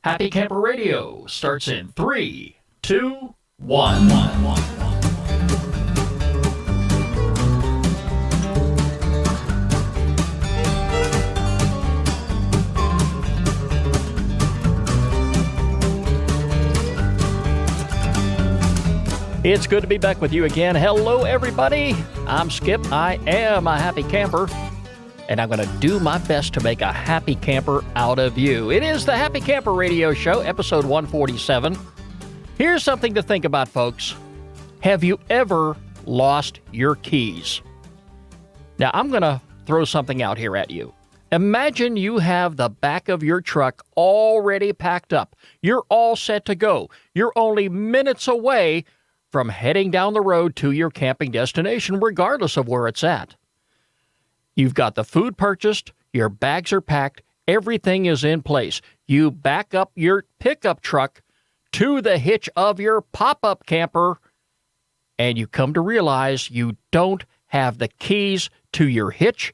Happy Camper Radio starts in 3, 2, 1. It's good to be back with you again. Hello, everybody. I'm Skip. I am a happy camper, and I'm going to do my best to make a happy camper out of you. It is the Happy Camper Radio Show, episode 147. Here's something to think about, folks. Have you ever lost your keys? Now, I'm going to throw something out here at you. Imagine you have the back of your truck already packed up. You're all set to go. You're only minutes away from heading down the road to your camping destination, regardless of where it's at. You've got the food purchased, your bags are packed, everything is in place. You back up your pickup truck to the hitch of your pop-up camper, and you come to realize you don't have the keys to your hitch,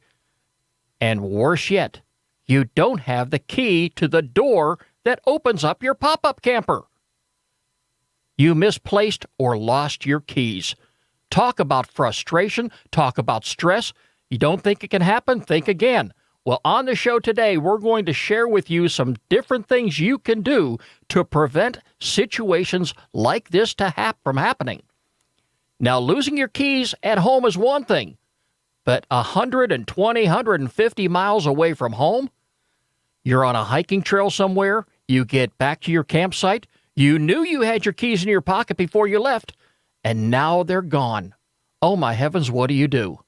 and worse yet, you don't have the key to the door that opens up your pop-up camper. You misplaced or lost your keys. Talk about frustration. Talk about stress. You don't think it can happen? Think again. Well, on the show today, we're going to share with you some different things you can do to prevent situations like this from happening. Now, losing your keys at home is one thing, but 120, 150 miles away from home, you're on a hiking trail somewhere, you get back to your campsite, you knew you had your keys in your pocket before you left, and now they're gone. Oh, my heavens, what do?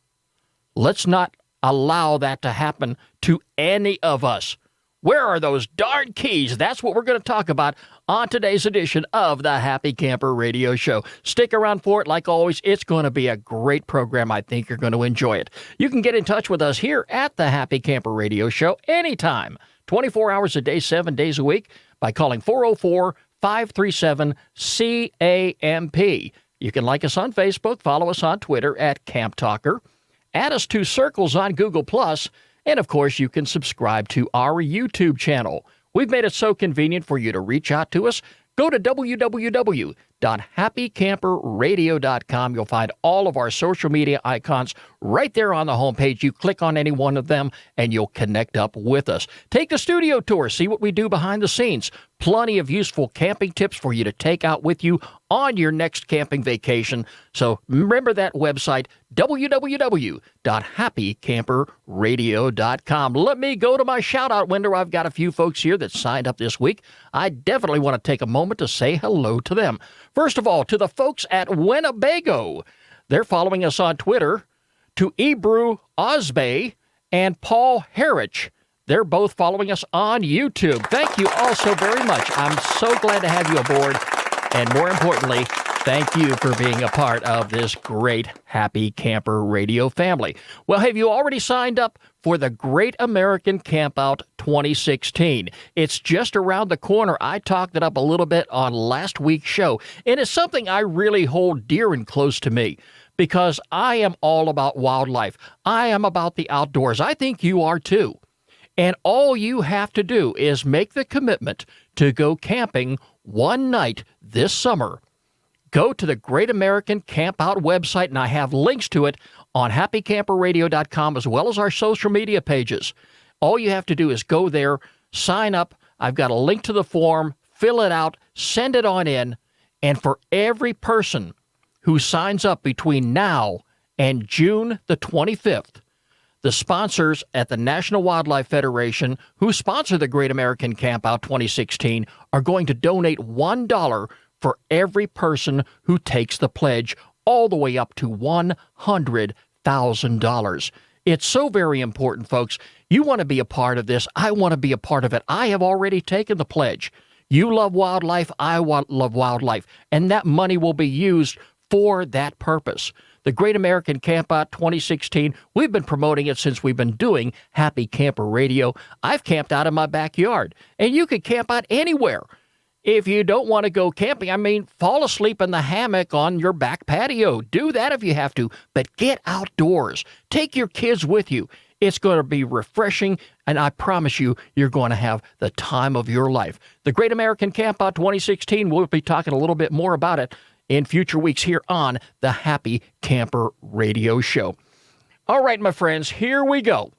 Let's not allow that to happen to any of us. Where are those darn keys? That's what we're going to talk about on today's edition of the Happy Camper Radio Show. Stick around for it. Like always, it's going to be a great program. I think you're going to enjoy it. You can get in touch with us here at the Happy Camper Radio Show anytime, 24 hours a day, 7 days a week, by calling 404-537-CAMP. You can like us on Facebook, follow us on Twitter at Camp Talker, add us to Circles on Google+, and of course you can subscribe to our YouTube channel. We've made it so convenient for you to reach out to us. Go to www.happycamperradio.com. You'll find all of our social media icons right there on the homepage. You click on any one of them, and you'll connect up with us. Take the studio tour. See what we do behind the scenes. Plenty of useful camping tips for you to take out with you on your next camping vacation. So remember that website, www.happycamperradio.com. Let me go to my shout-out window. I've got a few folks here that signed up this week. I definitely want to take a moment to say hello to them. First of all, to the folks at Winnebago. They're following us on Twitter. To Ebru Osbey and Paul Harrich. They're both following us on YouTube. Thank you all so very much. I'm so glad to have you aboard. And more importantly, thank you for being a part of this great Happy Camper Radio family. Well, have you already signed up for the Great American Campout 2016? It's just around the corner. I talked it up a little bit on last week's show, and it's something I really hold dear and close to me because I am all about wildlife. I am about the outdoors. I think you are too. And all you have to do is make the commitment to go camping one night this summer. Go to the Great American Campout website, and I have links to it on happycamperradio.com as well as our social media pages. All you have to do is go there, sign up. I've got a link to the form, fill it out, send it on in, and for every person who signs up between now and June the 25th, the sponsors at the National Wildlife Federation who sponsor the Great American Campout 2016 are going to donate $1 for every person who takes the pledge, all the way up to $100,000. It's so very important, folks. You want to be a part of this. I want to be a part of it. I have already taken the pledge. You love wildlife. I love wildlife. And that money will be used for that purpose. The Great American Campout 2016, we've been promoting it since we've been doing Happy Camper Radio. I've camped out in my backyard, and you could camp out anywhere. If you don't want to go camping, fall asleep in the hammock on your back patio. Do that if you have to, but get outdoors. Take your kids with you. It's going to be refreshing, and I promise you, you're going to have the time of your life. The Great American Campout 2016, we'll be talking a little bit more about it in future weeks here on the Happy Camper Radio Show. All right, my friends, here we go.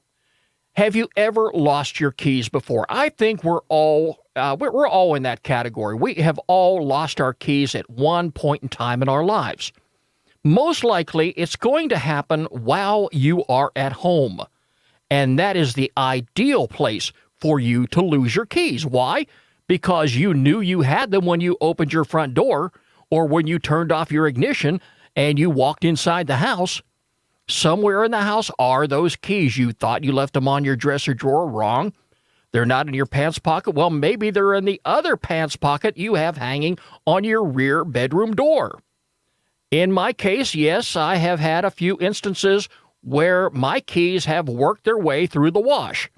Have you ever lost your keys before? I think we're all in that category. We have all lost our keys at one point in time in our lives. Most likely, it's going to happen while you are at home. And that is the ideal place for you to lose your keys. Why? Because you knew you had them when you opened your front door or when you turned off your ignition and you walked inside the house. Somewhere in the house are those keys. You thought you left them on your dresser drawer. Wrong. They're not in your pants pocket. Well, maybe they're in the other pants pocket you have hanging on your rear bedroom door. In my case, yes, I have had a few instances where my keys have worked their way through the wash.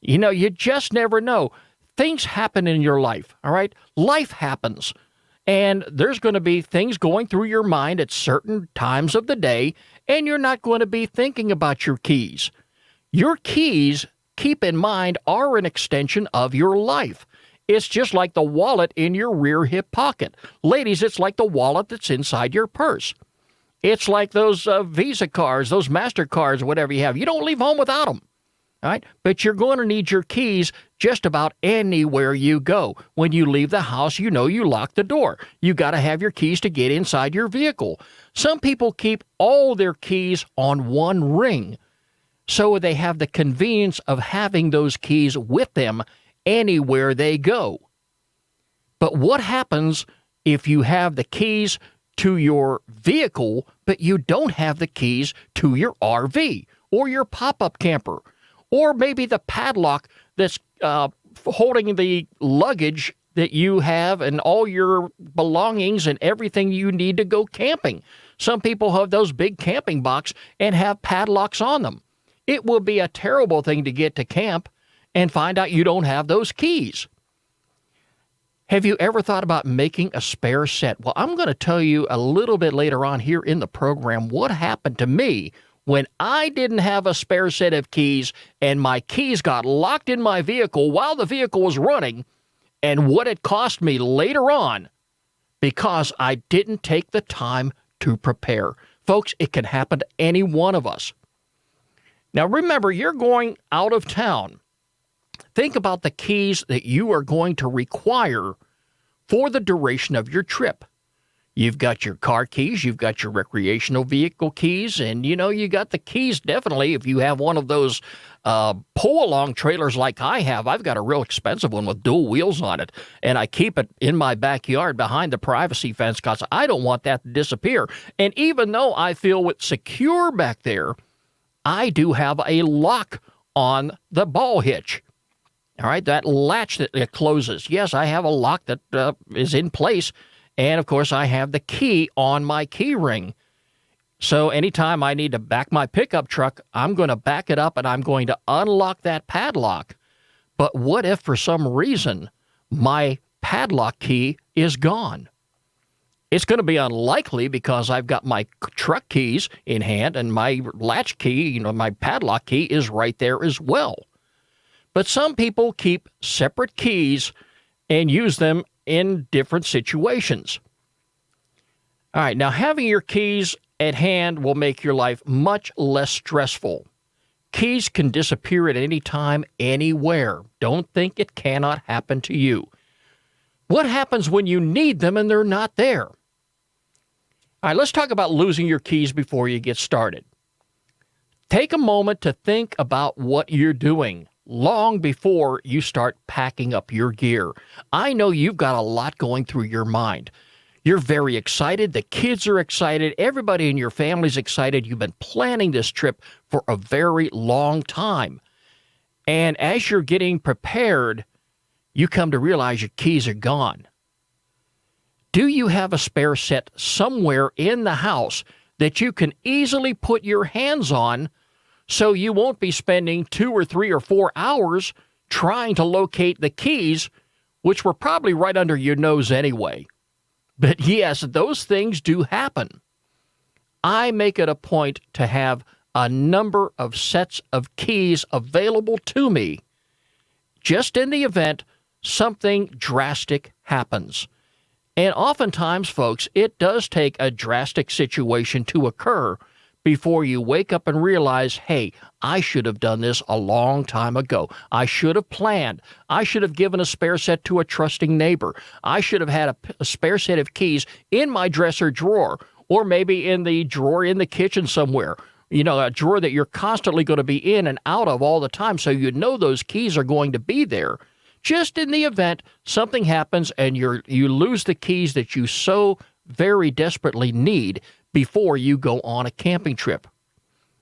You know, you just never know. Things happen in your life, all right? Life happens. And there's going to be things going through your mind at certain times of the day, and you're not going to be thinking about your keys. Your keys, keep in mind, are an extension of your life. It's just like the wallet in your rear hip pocket. Ladies, it's like the wallet that's inside your purse. It's like those Visa cards, those MasterCards, whatever you have. You don't leave home without them. All right? But you're going to need your keys just about anywhere you go. When you leave the house, you know you lock the door. You got to have your keys to get inside your vehicle. Some people keep all their keys on one ring, so they have the convenience of having those keys with them anywhere they go. But what happens if you have the keys to your vehicle, but you don't have the keys to your RV or your pop-up camper? Or maybe the padlock that's holding the luggage that you have and all your belongings and everything you need to go camping. Some people have those big camping boxes and have padlocks on them. It will be a terrible thing to get to camp and find out you don't have those keys. Have you ever thought about making a spare set? Well, I'm going to tell you a little bit later on here in the program what happened to me when I didn't have a spare set of keys and my keys got locked in my vehicle while the vehicle was running, and what it cost me later on because I didn't take the time to prepare. Folks, it can happen to any one of us. Now remember, you're going out of town. Think about the keys that you are going to require for the duration of your trip. You've got your car keys, you've got your recreational vehicle keys, and you got the keys definitely if you have one of those pull-along trailers like I have. I've got a real expensive one with dual wheels on it, and I keep it in my backyard behind the privacy fence because I don't want that to disappear. And even though I feel it's secure back there, I do have a lock on the ball hitch. All right, that latch that it closes. Yes, I have a lock that is in place. And, of course, I have the key on my key ring. So anytime I need to back my pickup truck, I'm going to back it up and I'm going to unlock that padlock. But what if, for some reason, my padlock key is gone? It's going to be unlikely because I've got my truck keys in hand and my latch key, my padlock key is right there as well. But some people keep separate keys and use them in different situations. All right, now having your keys at hand will make your life much less stressful. Keys can disappear at any time, anywhere. Don't think it cannot happen to you. What happens when you need them and they're not there? All right, let's talk about losing your keys before you get started. Take a moment to think about what you're doing long before you start packing up your gear. I know you've got a lot going through your mind. You're very excited. The kids are excited. Everybody in your family's excited. You've been planning this trip for a very long time. And as you're getting prepared, you come to realize your keys are gone. Do you have a spare set somewhere in the house that you can easily put your hands on so you won't be spending 2 or 3 or 4 hours trying to locate the keys, which were probably right under your nose anyway? But yes, those things do happen. I make it a point to have a number of sets of keys available to me just in the event something drastic happens. And oftentimes, folks, it does take a drastic situation to occur before you wake up and realize, hey, I should have done this a long time ago. I should have planned. I should have given a spare set to a trusting neighbor. I should have had a spare set of keys in my dresser drawer, or maybe in the drawer in the kitchen somewhere. You know, a drawer that you're constantly going to be in and out of all the time, so you know those keys are going to be there. Just in the event something happens and you lose the keys that you so very desperately need before you go on a camping trip.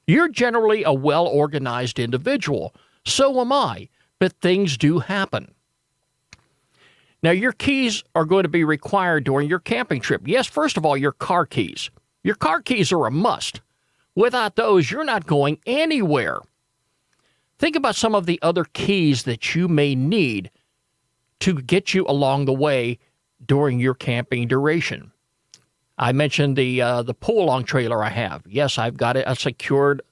You're generally a well-organized individual. So am I, but things do happen. Now, your keys are going to be required during your camping trip. Yes, first of all, your car keys. Your car keys are a must. Without those, you're not going anywhere. Think about some of the other keys that you may need to get you along the way during your camping duration. I mentioned the pull-along trailer I have. Yes, I've got a secured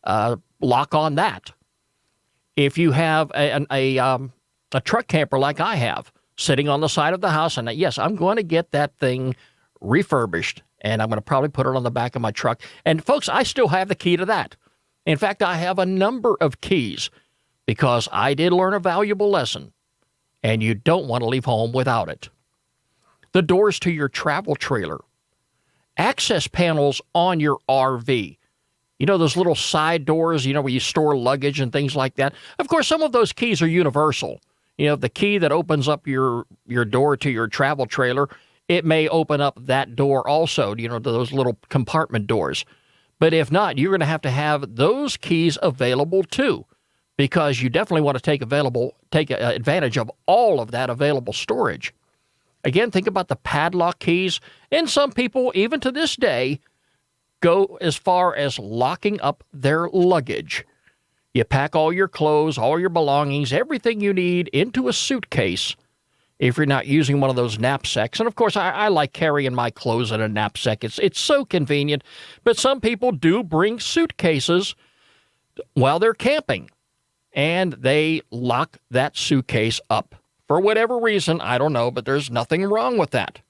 lock on that. If you have a truck camper like I have, sitting on the side of the house, and yes, I'm going to get that thing refurbished, and I'm going to probably put it on the back of my truck. And folks, I still have the key to that. In fact, I have a number of keys because I did learn a valuable lesson, and you don't want to leave home without it. The doors to your travel trailer. Access panels on your RV. You know, those little side doors, you know, where you store luggage and things like that. Of course, some of those keys are universal. You know, the key that opens up your door to your travel trailer, it may open up that door also, you know, those little compartment doors. But if not, you're going to have those keys available too, because you definitely want to take advantage of all of that available storage. Again, think about the padlock keys, and some people, even to this day, go as far as locking up their luggage. You pack all your clothes, all your belongings, everything you need into a suitcase if you're not using one of those knapsacks. And, of course, I like carrying my clothes in a knapsack. It's so convenient. But some people do bring suitcases while they're camping, and they lock that suitcase up. For whatever reason, I don't know, but there's nothing wrong with that.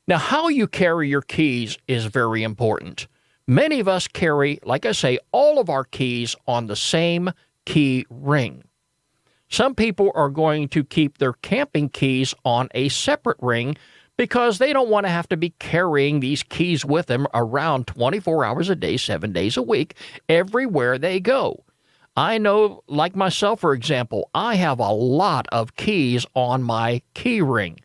Now, how you carry your keys is very important. Many of us carry, like I say, all of our keys on the same key ring. Some people are going to keep their camping keys on a separate ring because they don't want to have to be carrying these keys with them around 24 hours a day, 7 days a week, everywhere they go. I know, like myself, for example, I have a lot of keys on my key ring,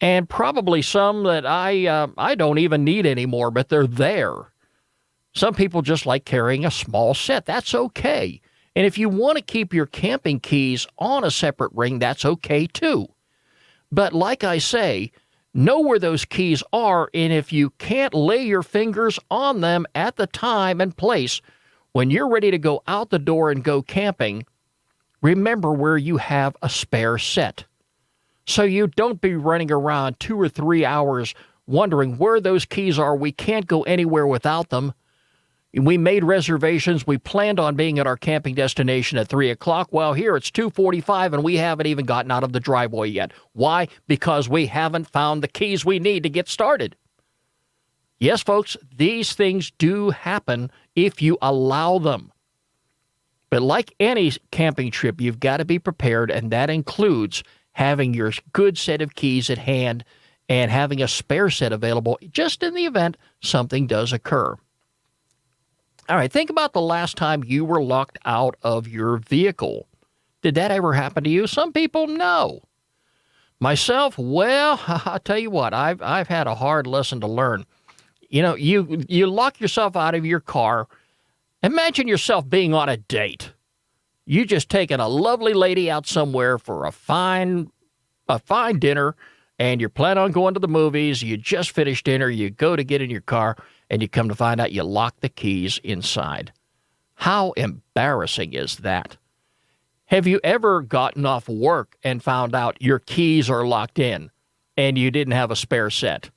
and probably some that I don't even need anymore, but they're there. Some people just like carrying a small set. That's okay. And if you want to keep your camping keys on a separate ring, that's okay too. But like I say, know where those keys are, and if you can't lay your fingers on them at the time and place, when you're ready to go out the door and go camping, remember where you have a spare set. So you don't be running around 2 or 3 hours wondering where those keys are. We can't go anywhere without them. We made reservations. We planned on being at our camping destination at 3 o'clock. Well, here it's 2:45 and we haven't even gotten out of the driveway yet. Why? Because we haven't found the keys we need to get started. Yes, folks, these things do happen if you allow them. But like any camping trip, you've got to be prepared, and that includes having your good set of keys at hand and having a spare set available just in the event something does occur. All right, think about the last time you were locked out of your vehicle. Did that ever happen to you? Some people, no. Myself, well, I'll tell you what, I've had a hard lesson to learn. You know, you lock yourself out of your car. Imagine yourself being on a date. You just taken a lovely lady out somewhere for a fine dinner, and you're planning on going to the movies. You just finished dinner. You go to get in your car, and you come to find out you locked the keys inside. How embarrassing is that? Have you ever gotten off work and found out your keys are locked in and you didn't have a spare set?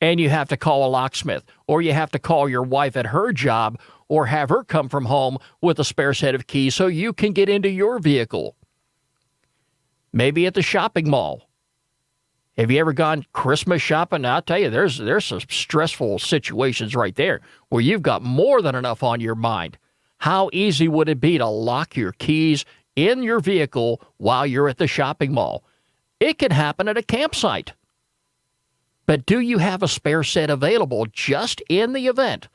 and you have to call a locksmith, or you have to call your wife at her job, or have her come from home with a spare set of keys so you can get into your vehicle. Maybe at the shopping mall. Have you ever gone Christmas shopping? Now, I'll tell you, there's some stressful situations right there where you've got more than enough on your mind. How easy would it be to lock your keys in your vehicle while you're at the shopping mall? It can happen at a campsite. But do you have a spare set available just in the event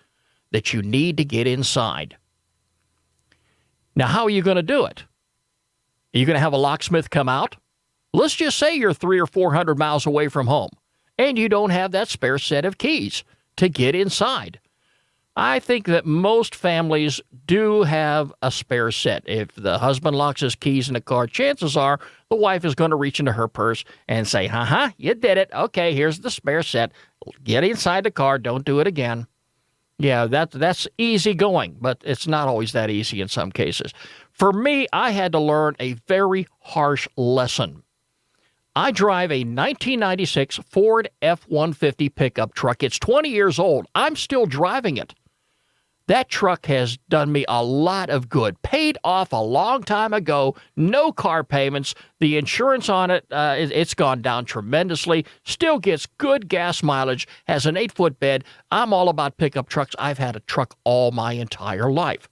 that you need to get inside? Now, how are you going to do it? Are you going to have a locksmith come out? Let's just say you're 300 or 400 miles away from home and you don't have that spare set of keys to get inside. I think that most families do have a spare set. If the husband locks his keys in the car, chances are the wife is going to reach into her purse and say, you did it. Okay, here's the spare set. Get inside the car. Don't do it again. Yeah, that's easy going, but it's not always that easy in some cases. For me, I had to learn a very harsh lesson. I drive a 1996 Ford F-150 pickup truck. It's 20 years old. I'm still driving it. That truck has done me a lot of good. Paid off a long time ago. No car payments. The insurance on it, it's gone down tremendously. Still gets good gas mileage. Has an 8-foot bed. I'm all about pickup trucks. I've had a truck all my entire life.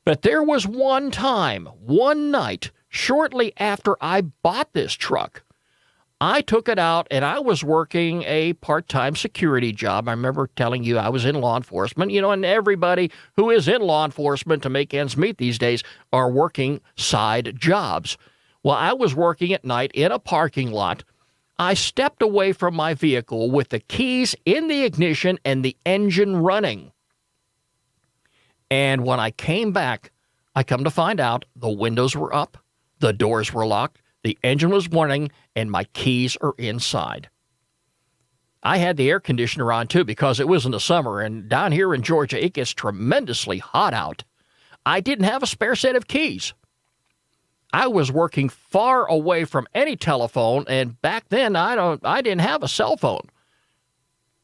But there was one time, one night, shortly after I bought this truck, I took it out and I was working a part-time security job. I remember telling you I was in law enforcement, and everybody who is in law enforcement to make ends meet these days are working side jobs. Well, I was working at night in a parking lot. I stepped away from my vehicle with the keys in the ignition and the engine running. And when I came back, I come to find out the windows were up, the doors were locked, the engine was running, and my keys are inside. I had the air conditioner on, too, because it was in the summer, and down here in Georgia, it gets tremendously hot out. I didn't have a spare set of keys. I was working far away from any telephone, and back then, I didn't have a cell phone.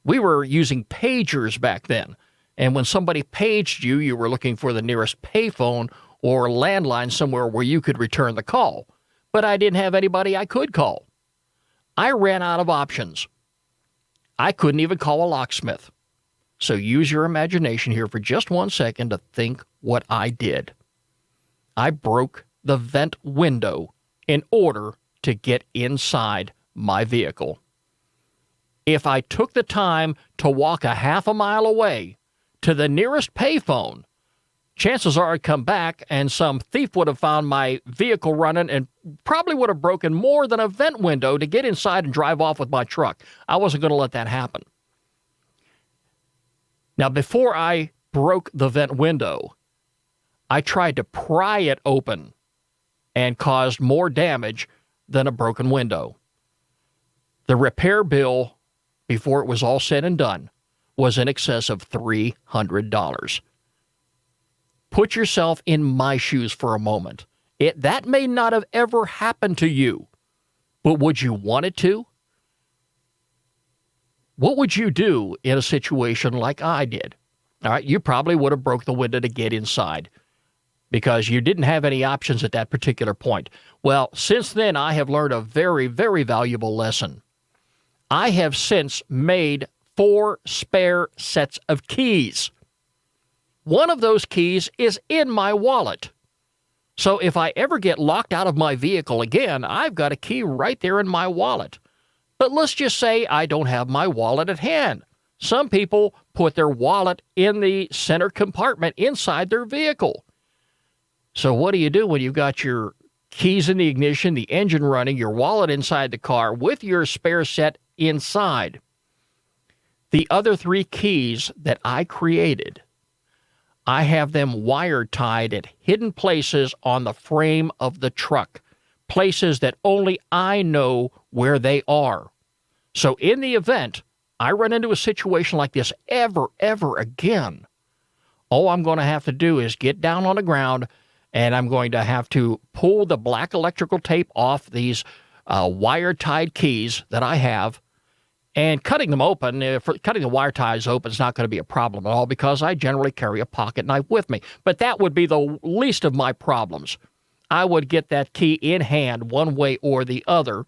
We were using pagers back then, and when somebody paged you, you were looking for the nearest payphone or landline somewhere where you could return the call. But I didn't have anybody I could call. I ran out of options. I couldn't even call a locksmith. So use your imagination here for just 1 second to think what I did. I broke the vent window in order to get inside my vehicle. If I took the time to walk a half a mile away to the nearest payphone, chances are I'd come back and some thief would have found my vehicle running and probably would have broken more than a vent window to get inside and drive off with my truck. I wasn't going to let that happen. Now, before I broke the vent window, I tried to pry it open and caused more damage than a broken window. The repair bill, before it was all said and done, was in excess of $300. Put yourself in my shoes for a moment. That may not have ever happened to you, but would you want it to? What would you do in a situation like I did? All right, you probably would have broke the window to get inside because you didn't have any options at that particular point. Well, since then, I have learned a very, very valuable lesson. I have since made 4 spare sets of keys. One of those keys is in my wallet. So if I ever get locked out of my vehicle again, I've got a key right there in my wallet. But let's just say I don't have my wallet at hand. Some people put their wallet in the center compartment inside their vehicle. So what do you do when you've got your keys in the ignition, the engine running, your wallet inside the car with your spare set inside? The other 3 keys that I created, I have them wire tied at hidden places on the frame of the truck, places that only I know where they are. So in the event I run into a situation like this ever again, all I'm going to have to do is get down on the ground and I'm going to have to pull the black electrical tape off these wire-tied keys that I have, And cutting them open, cutting the wire ties open is not going to be a problem at all because I generally carry a pocket knife with me. But that would be the least of my problems. I would get that key in hand one way or the other.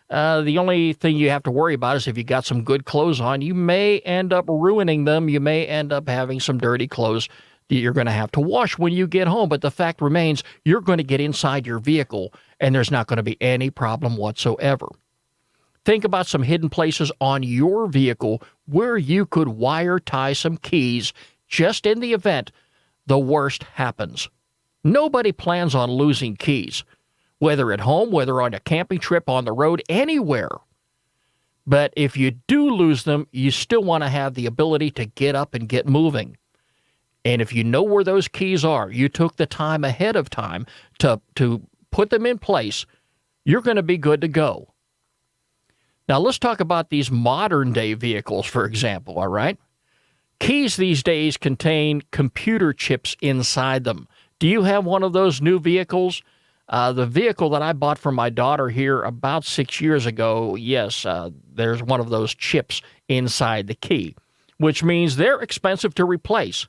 The only thing you have to worry about is if you got some good clothes on, you may end up ruining them. You may end up having some dirty clothes that you're going to have to wash when you get home. But the fact remains, you're going to get inside your vehicle, and there's not going to be any problem whatsoever. Think about some hidden places on your vehicle where you could wire tie some keys just in the event the worst happens. Nobody plans on losing keys, whether at home, whether on a camping trip, on the road, anywhere. But if you do lose them, you still want to have the ability to get up and get moving. And if you know where those keys are, you took the time ahead of time to put them in place, you're going to be good to go. Now, let's talk about these modern-day vehicles, for example, all right? Keys these days contain computer chips inside them. Do you have one of those new vehicles? The vehicle that I bought for my daughter here about 6 years ago, yes, there's one of those chips inside the key, which means they're expensive to replace.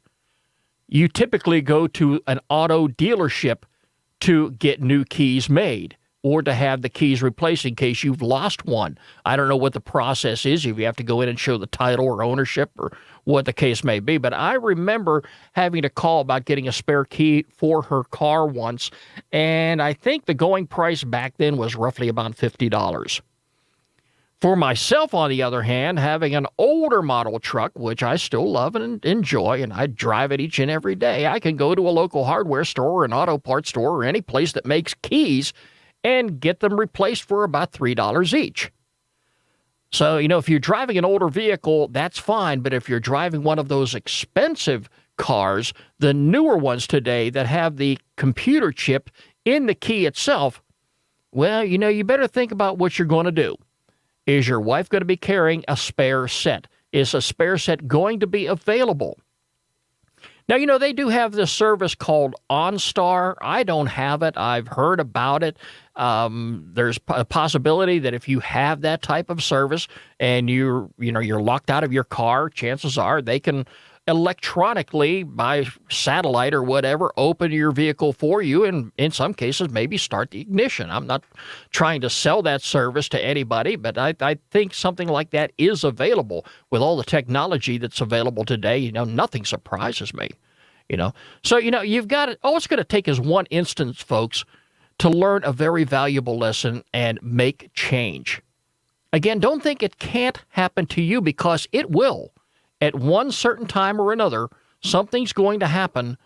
You typically go to an auto dealership to get new keys made, or to have the keys replaced in case you've lost one. I don't know what the process is, if you have to go in and show the title or ownership or what the case may be, but I remember having to call about getting a spare key for her car once, and I think the going price back then was roughly about $50. For myself, on the other hand, having an older model truck, which I still love and enjoy, and I drive it each and every day, I can go to a local hardware store or an auto parts store or any place that makes keys and get them replaced for about $3 each. So, if you're driving an older vehicle, that's fine, but if you're driving one of those expensive cars, the newer ones today that have the computer chip in the key itself, well, you better think about what you're going to do. Is your wife going to be carrying a spare set? Is a spare set going to be available? Now, they do have this service called OnStar. I don't have it. I've heard about it. There's a possibility that if you have that type of service and you're locked out of your car, chances are they can electronically, by satellite or whatever, open your vehicle for you and in some cases maybe start the ignition. I'm not trying to sell that service to anybody, but I think something like that is available. With all the technology that's available today, nothing surprises me. So, you've got it. All it's going to take is one instance, folks, to learn a very valuable lesson and make change. Again, don't think it can't happen to you, because it will. At one certain time or another, something's going to happen,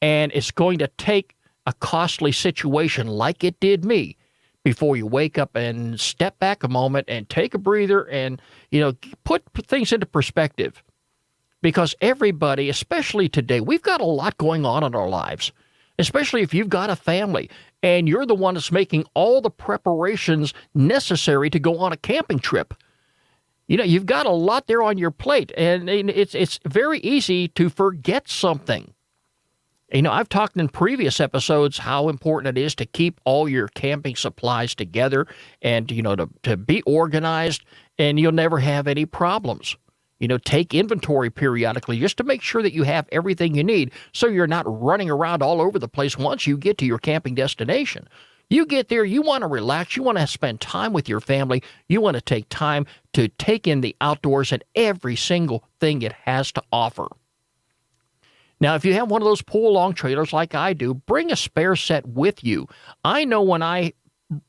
and it's going to take a costly situation like it did me before you wake up and step back a moment and take a breather and, put things into perspective. Because everybody, especially today, we've got a lot going on in our lives, especially if you've got a family and you're the one that's making all the preparations necessary to go on a camping trip. You've got a lot there on your plate, and it's very easy to forget something. I've talked in previous episodes how important it is to keep all your camping supplies together and, to be organized, and you'll never have any problems. Take inventory periodically just to make sure that you have everything you need so you're not running around all over the place once you get to your camping destination. You get there, you want to relax, you want to spend time with your family, you want to take time to take in the outdoors and every single thing it has to offer. Now, if you have one of those pull-along trailers like I do, bring a spare set with you. I know when I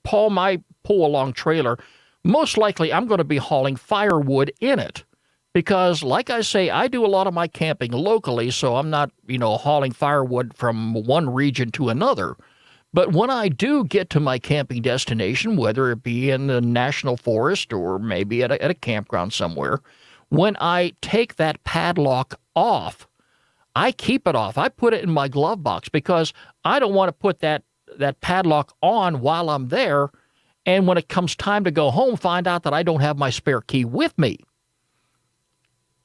pull my pull-along trailer, most likely I'm going to be hauling firewood in it. Because, like I say, I do a lot of my camping locally, so I'm not, hauling firewood from one region to another. But when I do get to my camping destination, whether it be in the national forest or maybe at a campground somewhere, when I take that padlock off, I keep it off. I put it in my glove box because I don't want to put that padlock on while I'm there, and when it comes time to go home, find out that I don't have my spare key with me.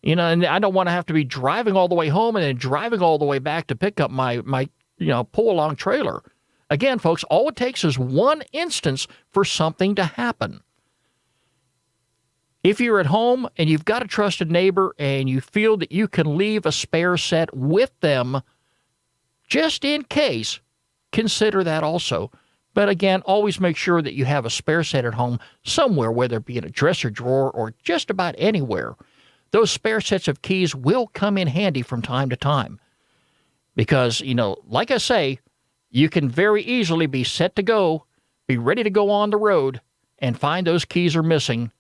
And I don't want to have to be driving all the way home and then driving all the way back to pick up my pull-along trailer. Again, folks, all it takes is one instance for something to happen. If you're at home and you've got a trusted neighbor and you feel that you can leave a spare set with them, just in case, consider that also. But again, always make sure that you have a spare set at home somewhere, whether it be in a dresser drawer or just about anywhere. Those spare sets of keys will come in handy from time to time. Because, like I say, you can very easily be set to go, be ready to go on the road, and find those keys are missing.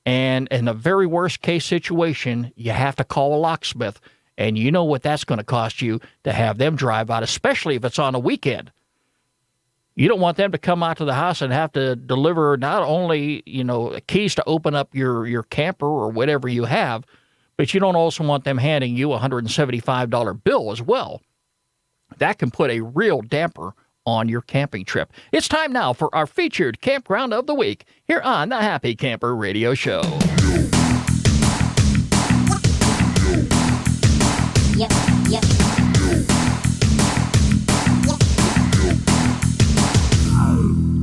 And in the very worst case situation, you have to call a locksmith. And you know what that's going to cost you to have them drive out, especially if it's on a weekend. You don't want them to come out to the house and have to deliver not only, keys to open up your camper or whatever you have, but you don't also want them handing you a $175 bill as well. That can put a real damper on your camping trip. It's time now for our featured campground of the week here on the Happy Camper Radio Show. Yep.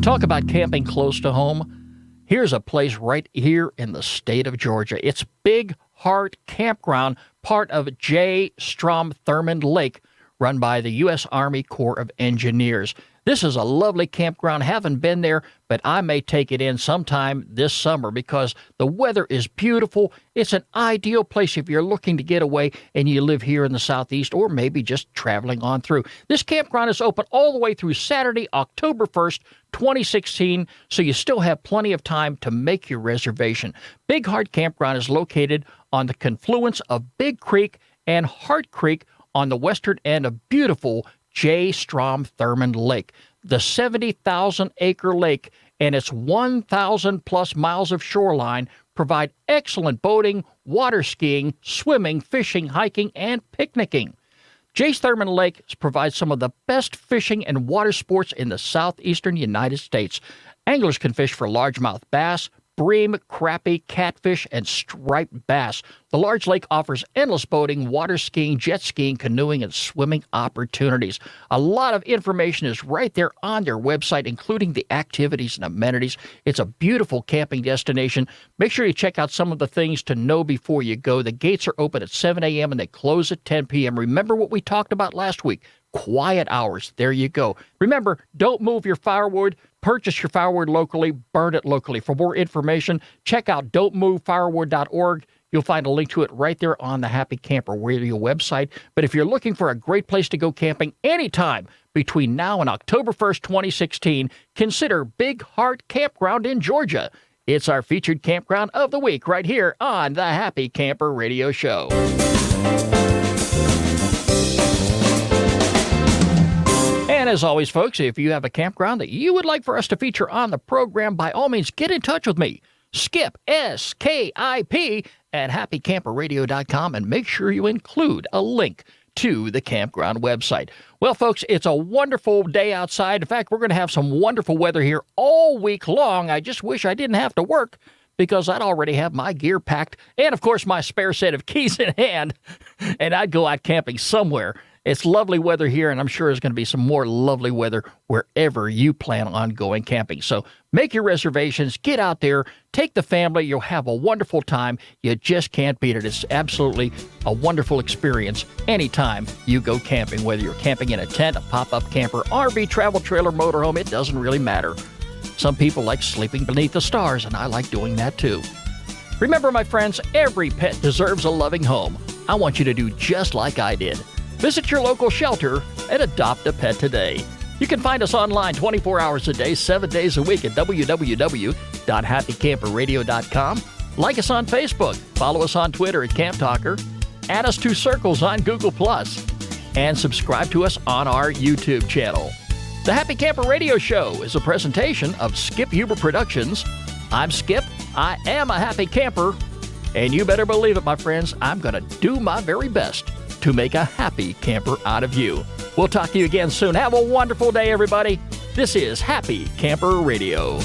Talk about camping close to home. Here's a place right here in the state of Georgia. It's Big Heart Campground, part of J. Strom Thurmond Lake, run by the U.S. Army Corps of Engineers. This is a lovely campground. Haven't been there, but I may take it in sometime this summer because the weather is beautiful. It's an ideal place if you're looking to get away and you live here in the southeast or maybe just traveling on through. This campground is open all the way through Saturday, October 1st, 2016, so you still have plenty of time to make your reservation. Big Heart Campground is located on the confluence of Big Creek and Hart Creek on the western end of beautiful J. Strom Thurmond Lake. The 70,000-acre lake and its 1,000-plus miles of shoreline provide excellent boating, water skiing, swimming, fishing, hiking, and picnicking. J. Thurmond Lake provides some of the best fishing and water sports in the southeastern United States. Anglers can fish for largemouth bass, bream, crappie, catfish, and striped bass. The large lake offers endless boating, water skiing, jet skiing, canoeing, and swimming opportunities. A lot of information is right there on their website, including the activities and amenities. It's a beautiful camping destination. Make sure you check out some of the things to know before you go. The gates are open at 7 a.m. and they close at 10 p.m. Remember what we talked about last week. Quiet hours. There you go. Remember, don't move your firewood. Purchase your firewood locally. Burn it locally. For more information, check out don'tmovefirewood.org. You'll find a link to it right there on the Happy Camper Radio website. But if you're looking for a great place to go camping anytime between now and October 1st, 2016, consider Big Heart Campground in Georgia. It's our featured campground of the week right here on the Happy Camper Radio Show. And as always, folks, if you have a campground that you would like for us to feature on the program, by all means, get in touch with me. Skip, S-K-I-P, at happycamperradio.com, and make sure you include a link to the campground website. Well, folks, it's a wonderful day outside. In fact, we're going to have some wonderful weather here all week long. I just wish I didn't have to work because I'd already have my gear packed and, of course, my spare set of keys in hand, and I'd go out camping somewhere. It's lovely weather here, and I'm sure there's going to be some more lovely weather wherever you plan on going camping. So make your reservations, get out there, take the family. You'll have a wonderful time. You just can't beat it. It's absolutely a wonderful experience anytime you go camping, whether you're camping in a tent, a pop-up camper, RV, travel trailer, motorhome, it doesn't really matter. Some people like sleeping beneath the stars, and I like doing that too. Remember, my friends, every pet deserves a loving home. I want you to do just like I did. Visit your local shelter and adopt a pet today. You can find us online 24 hours a day, 7 days a week at www.happycamperradio.com. Like us on Facebook, follow us on Twitter at Camp Talker, add us to Circles on Google+, and subscribe to us on our YouTube channel. The Happy Camper Radio Show is a presentation of Skip Huber Productions. I'm Skip. I am a happy camper. And you better believe it, my friends, I'm going to do my very best to make a happy camper out of you. We'll talk to you again soon. Have a wonderful day, everybody. This is Happy Camper Radio.